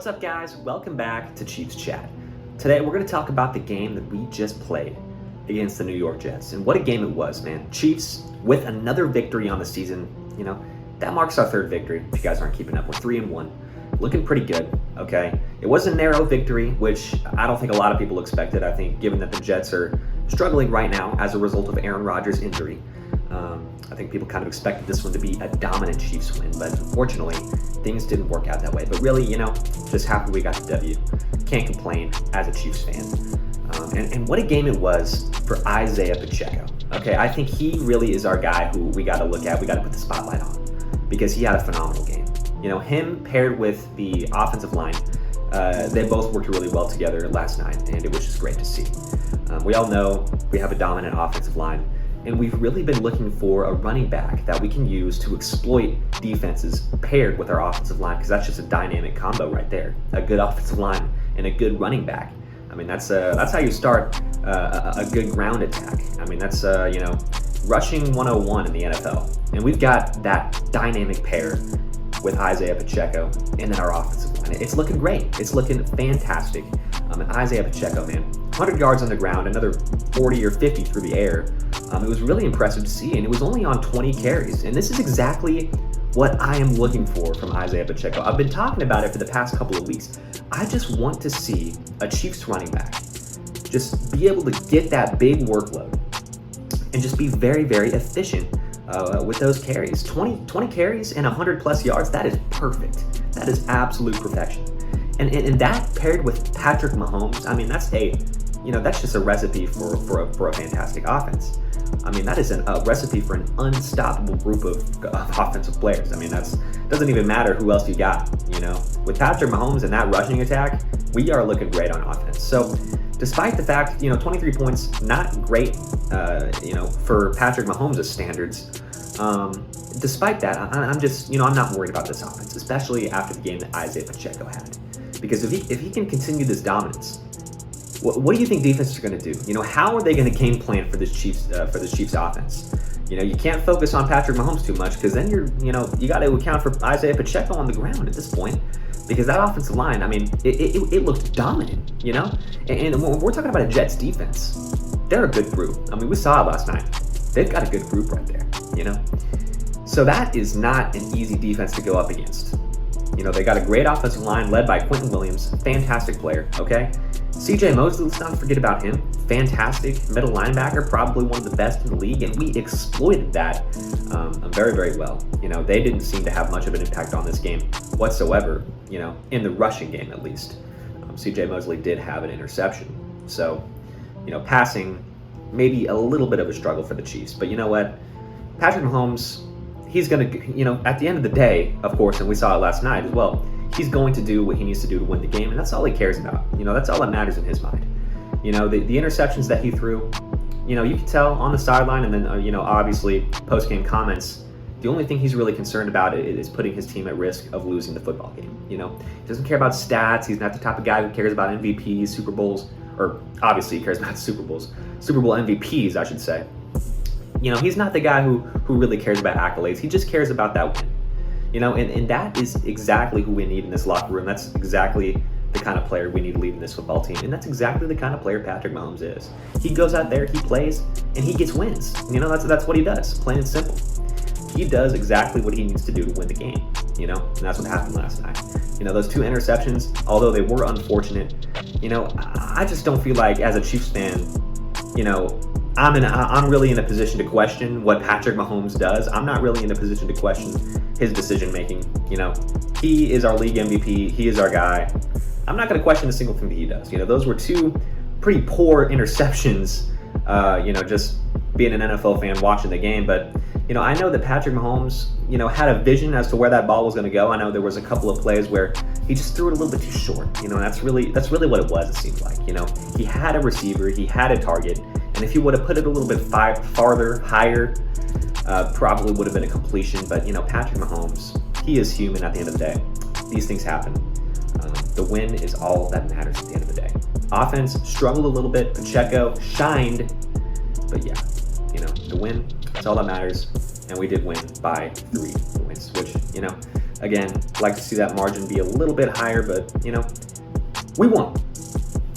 What's up, guys? Welcome back to Chiefs Chat. Today we're going to talk about the game that we just played against the New York Jets. And what a game it was, man. Chiefs with another victory on the season. You know, that marks our third victory. If you guys aren't keeping up, we're 3-1. Looking pretty good, okay? It was a narrow victory, which I don't think a lot of people expected. I think given that the Jets are struggling right now as a result of Aaron Rodgers' injury, I think people kind of expected this one to be a dominant Chiefs win, but unfortunately, things didn't work out that way. But really, you know, just happy we got the W. Can't complain as a Chiefs fan. And what a game it was for Isiah Pacheco. Okay, I think he really is our guy who we got to look at. We got to put the spotlight on because he had a phenomenal game. You know, him paired with the offensive line, they both worked really well together last night, and it was just great to see. We all know we have a dominant offensive line, and we've really been looking for a running back that we can use to exploit defenses paired with our offensive line, because that's just a dynamic combo right there. A good offensive line and a good running back. I mean, that's how you start a good ground attack. I mean, that's, you know, rushing 101 in the NFL. And we've got that dynamic pair with Isiah Pacheco and then our offensive line. It's looking great. It's looking fantastic. And Isiah Pacheco, man, 100 yards on the ground, another 40 or 50 through the air. It was really impressive to see, and it was only on 20 carries. And this is exactly what I am looking for from Isiah Pacheco. I've been talking about it for the past couple of weeks. I just want to see a Chiefs running back just be able to get that big workload and just be very, very efficient with those carries. 20 carries and 100 plus yards, that is perfect. That is absolute perfection. And that paired with Patrick Mahomes, I mean, that's just a recipe for a fantastic offense. I mean, that is a recipe for an unstoppable group of offensive players. I mean, doesn't even matter who else you got, you know. With Patrick Mahomes and that rushing attack, we are looking great on offense. So despite the fact, you know, 23 points, not great, you know, for Patrick Mahomes' standards, despite that, I'm just, you know, I'm not worried about this offense, especially after the game that Isiah Pacheco had. Because if he can continue this dominance, what do you think defenses are going to do? You know, how are they going to game plan for this Chiefs offense? You know, you can't focus on Patrick Mahomes too much because then you got to account for Isiah Pacheco on the ground at this point, because that offensive line, I mean, it looked dominant, you know? And when we're talking about a Jets defense, they're a good group. I mean, we saw it last night. They've got a good group right there, you know? So that is not an easy defense to go up against. You know, they got a great offensive line led by Quentin Williams, fantastic player, okay? CJ Mosley, let's not forget about him. Fantastic middle linebacker, probably one of the best in the league, and we exploited that very, very well. You know, they didn't seem to have much of an impact on this game whatsoever, you know, in the rushing game at least. CJ Mosley did have an interception. So, you know, passing, maybe a little bit of a struggle for the Chiefs. But you know what? Patrick Mahomes, he's going to, you know, at the end of the day, of course, and we saw it last night as well, he's going to do what he needs to do to win the game, and that's all he cares about. You know, that's all that matters in his mind. You know, the interceptions that he threw, you know, you can tell on the sideline, and then, you know, obviously post-game comments, the only thing he's really concerned about is putting his team at risk of losing the football game. You know, he doesn't care about stats. He's not the type of guy who cares about MVPs, Super Bowls, or obviously he cares about Super Bowls, Super Bowl MVPs, I should say. You know, he's not the guy who really cares about accolades. He just cares about that win. You know, and that is exactly who we need in this locker room. That's exactly the kind of player we need to lead in this football team. And that's exactly the kind of player Patrick Mahomes is. He goes out there, he plays, and he gets wins. You know, that's what he does, plain and simple. He does exactly what he needs to do to win the game, you know, and that's what happened last night. You know, those two interceptions, although they were unfortunate, you know, I just don't feel like as a Chiefs fan, you know, I'm really in a position to question what Patrick Mahomes does. I'm not really in a position to question his decision making. You know, he is our league MVP. He is our guy. I'm not going to question a single thing that he does. You know, those were two pretty poor interceptions. You know, just being an NFL fan watching the game, but you know, I know that Patrick Mahomes, you know, had a vision as to where that ball was going to go. I know there was a couple of plays where he just threw it a little bit too short. You know, that's really what it was. It seemed like, you know, he had a receiver, he had a target. And if he would have put it a little bit farther, higher, probably would have been a completion. But, you know, Patrick Mahomes, he is human at the end of the day. These things happen. The win is all that matters at the end of the day. Offense struggled a little bit. Pacheco shined. But, yeah, you know, the win, that's all that matters. And we did win by 3 points, which, you know, Again, like to see that margin be a little bit higher, but, we won.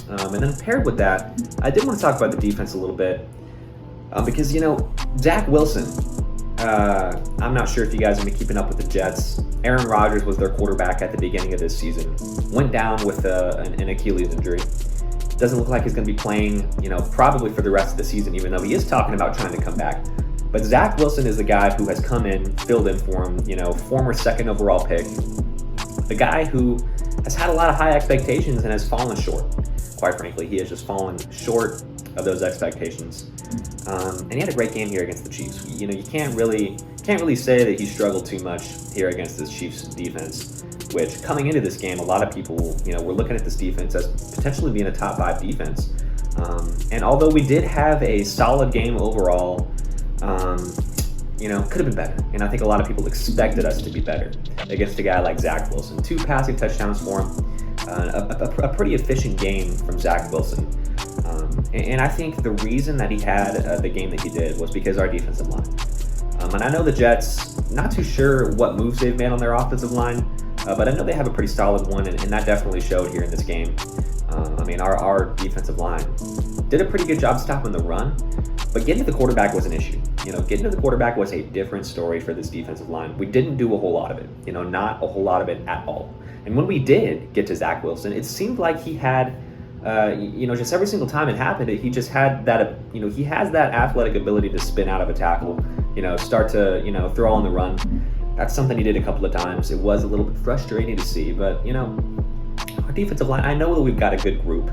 And then paired with that, I did want to talk about the defense a little bit because, Zach Wilson, I'm not sure if you guys have been keeping up with the Jets. Aaron Rodgers was their quarterback at the beginning of this season. Went down with an Achilles injury. Doesn't look like he's going to be playing, probably for the rest of the season, even though he is talking about trying to come back. But Zach Wilson is the guy who has come in, filled in for him, former second overall pick. The guy who has had a lot of high expectations and has fallen short. Quite frankly, he has just fallen short of those expectations. And he had a great game here against the Chiefs. You can't really say that he struggled too much here against this Chiefs defense, which coming into this game, a lot of people, were looking at this defense as potentially being a top 5 defense. And although we did have a solid game overall, could have been better. And I think a lot of people expected us to be better against a guy like Zach Wilson. 2 passing touchdowns for him. A pretty efficient game from Zach Wilson. And I think the reason that he had the game that he did was because our defensive line. And I know the Jets, not too sure what moves they've made on their offensive line, but I know they have a pretty solid one, and that definitely showed here in this game. Our defensive line did a pretty good job stopping the run, but getting to the quarterback was an issue. Getting to the quarterback was a different story for this defensive line. We didn't do a whole lot of it, not a whole lot of it at all. And when we did get to Zach Wilson, it seemed like he had, just every single time it happened, he just had that, he has that athletic ability to spin out of a tackle, start to, throw on the run. That's something he did a couple of times. It was a little bit frustrating to see, but, our defensive line, I know that we've got a good group,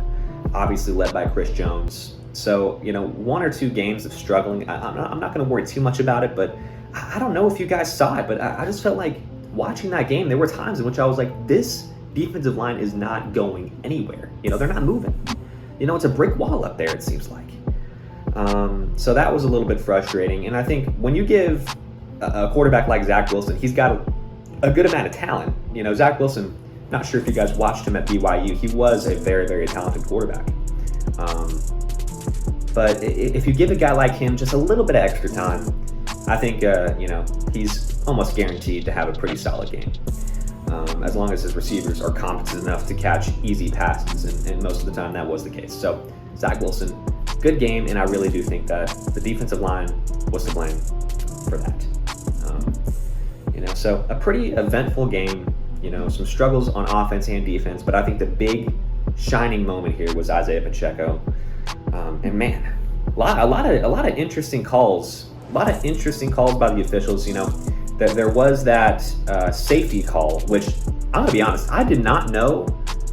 obviously led by Chris Jones. So, 1 or 2 games of struggling, I'm not going to worry too much about it, but I don't know if you guys saw it, but I just felt like watching that game, there were times in which I was like, this defensive line is not going anywhere. They're not moving. It's a brick wall up there, it seems like. So that was a little bit frustrating. And I think when you give a quarterback like Zach Wilson, he's got a good amount of talent. Zach Wilson, not sure if you guys watched him at BYU. He was a very, very talented quarterback. But if you give a guy like him just a little bit of extra time, I think, he's almost guaranteed to have a pretty solid game. As long as his receivers are competent enough to catch easy passes, and most of the time that was the case. So, Zach Wilson, good game, and I really do think that the defensive line was to blame for that. So a pretty eventful game, some struggles on offense and defense, but I think the big shining moment here was Isiah Pacheco. And man, a lot of interesting calls. A lot of interesting calls by the officials. There was that safety call, which I'm gonna be honest, I did not know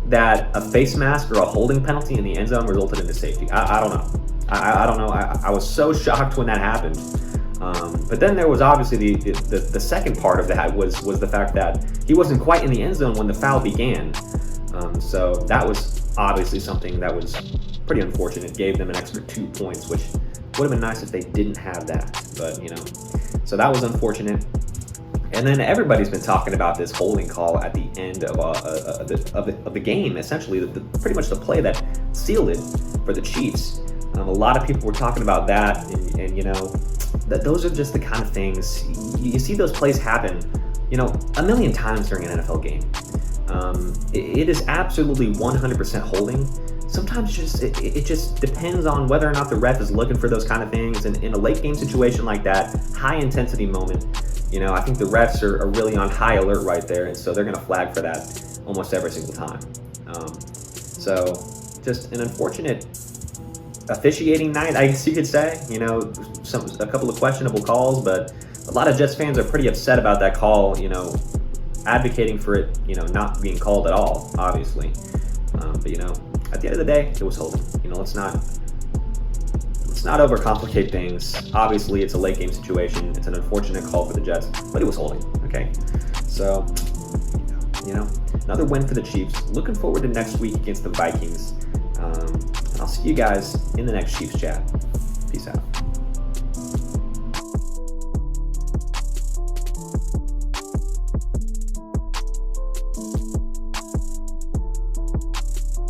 that a face mask or a holding penalty in the end zone resulted in a safety. I don't know. I don't know. I was so shocked when that happened. But then there was obviously the second part of that was the fact that he wasn't quite in the end zone when the foul began. So that was obviously something that was pretty unfortunate. It gave them an extra 2 points, which would have been nice if they didn't have that. But so that was unfortunate. And then everybody's been talking about this holding call at the end of the game, essentially pretty much the play that sealed it for the Chiefs. A lot of people were talking about that, and that those are just the kind of things you see those plays happen, a million times during an NFL game. It is absolutely 100% holding. Sometimes it just depends on whether or not the ref is looking for those kind of things. And in a late game situation like that, high intensity moment, I think the refs are really on high alert right there, and so they're going to flag for that almost every single time. So just an unfortunate officiating night, I guess you could say. A couple of questionable calls, but a lot of Jets fans are pretty upset about that call, advocating for it, not being called at all, obviously. But at the end of the day, it was holding. Let's not overcomplicate things. Obviously, it's a late game situation. It's an unfortunate call for the Jets, but it was holding. Okay, so another win for the Chiefs. Looking forward to next week against the Vikings. And I'll see you guys in the next Chiefs chat.